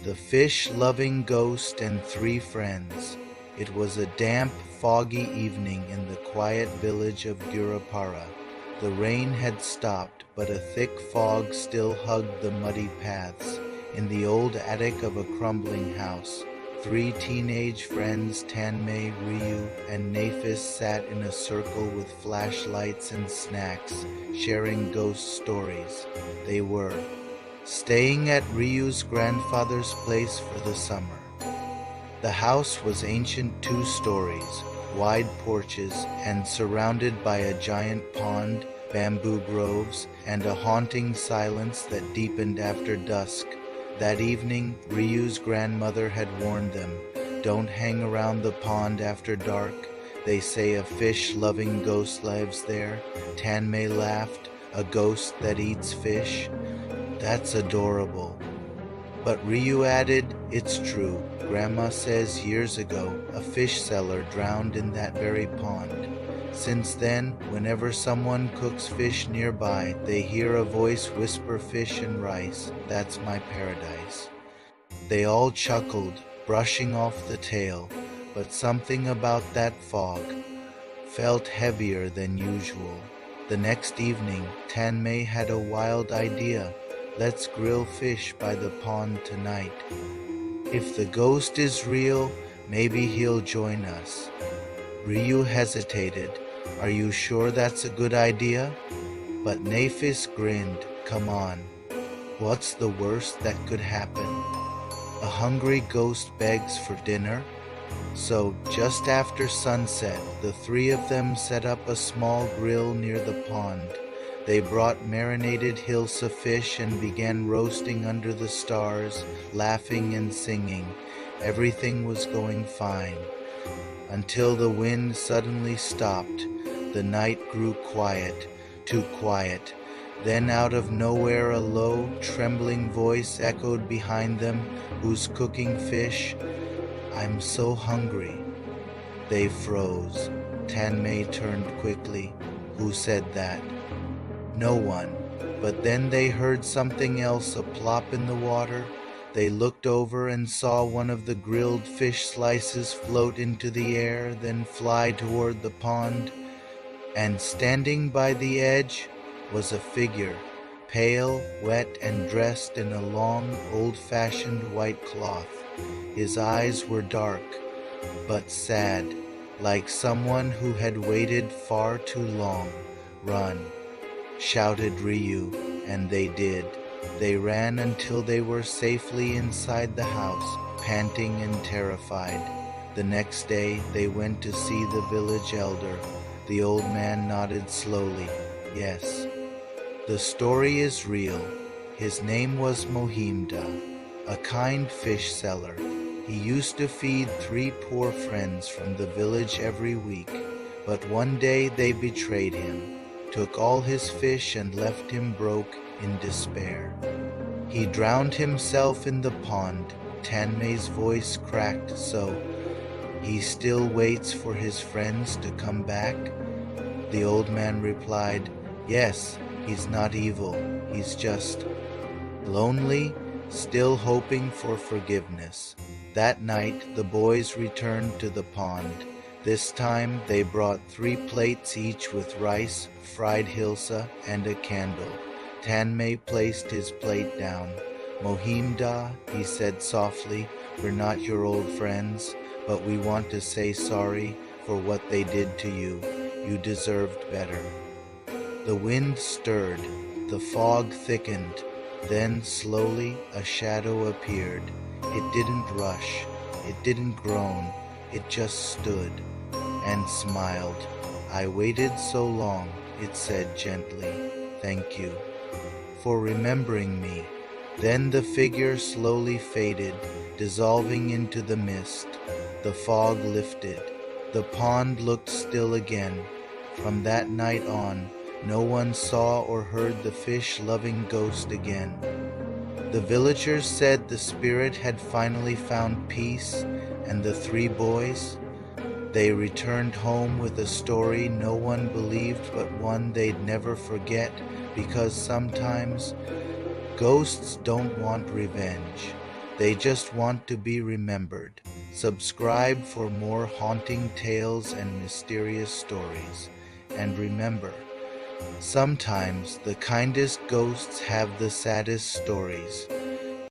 The fish-loving ghost and three friends. It was a damp, foggy evening in the quiet village of Gurapara. The rain had stopped, but a thick fog still hugged the muddy paths. In the old attic of a crumbling house, three teenage friends, Tanmay, Ryu, and Nafis, sat in a circle with flashlights and snacks, sharing ghost stories. They were staying at Ryu's grandfather's place for the summer. The house was ancient, 2 stories, wide porches, and surrounded by a giant pond, bamboo groves, and a haunting silence that deepened after dusk. That evening, Ryu's grandmother had warned them, "Don't hang around the pond after dark. They say a fish-loving ghost lives there." Tanmay laughed, "A ghost that eats fish? That's adorable." But Ryu added, "It's true. Grandma says years ago a fish seller drowned in that very pond. Since then, whenever someone cooks fish nearby, they hear a voice whisper, 'Fish and rice, that's my paradise.'" They all chuckled, brushing off the tale, but something about that fog felt heavier than usual. The next evening, Tanmay had a wild idea. "Let's grill fish by the pond tonight. If the ghost is real, maybe he'll join us." Ryu hesitated. "Are you sure that's a good idea?" But Nafis grinned. "Come on. What's the worst that could happen? A hungry ghost begs for dinner." So, just after sunset, the three of them set up a small grill near the pond. They brought marinated Hilsa fish and began roasting under the stars, laughing and singing. Everything was going fine, until the wind suddenly stopped. The night grew quiet, too quiet. Then out of nowhere a low, trembling voice echoed behind them. "Who's cooking fish? I'm so hungry." They froze. Tanmay turned quickly. "Who said that?" "No one." But then they heard something else, a plop in the water. They looked over and saw one of the grilled fish slices float into the air, then fly toward the pond. And standing by the edge was a figure, pale, wet, and dressed in a long, old-fashioned white cloth. His eyes were dark, but sad, like someone who had waited far too long. "Run!" shouted Ryu, and they did. They ran until they were safely inside the house, panting and terrified. The next day they went to see the village elder. The old man nodded slowly. "Yes, the story is real. His name was Mohin, a kind fish seller. He used to feed 3 poor friends from the village every week, but one day they betrayed him, took all his fish and left him broke in despair. He drowned himself in the pond." Tanmay's voice cracked. "So, he still waits for his friends to come back?" The old man replied, "Yes, he's not evil. He's just lonely, still hoping for forgiveness." That night, the boys returned to the pond. This time, they brought 3 plates each with rice, fried Hilsa, and a candle. Tanmay placed his plate down. "Mohimda," he said softly, "we're not your old friends, but we want to say sorry for what they did to you. You deserved better." The wind stirred, the fog thickened, then slowly a shadow appeared. It didn't rush, it didn't groan, it just stood and smiled. "I waited so long," it said gently. "Thank you for remembering me." Then the figure slowly faded, dissolving into the mist. The fog lifted. The pond looked still again. From that night on, no one saw or heard the fish-loving ghost again. The villagers said the spirit had finally found peace, and the 3 boys, they returned home with a story no one believed, but one they'd never forget, because sometimes ghosts don't want revenge. They just want to be remembered. Subscribe for more haunting tales and mysterious stories. And remember, sometimes the kindest ghosts have the saddest stories.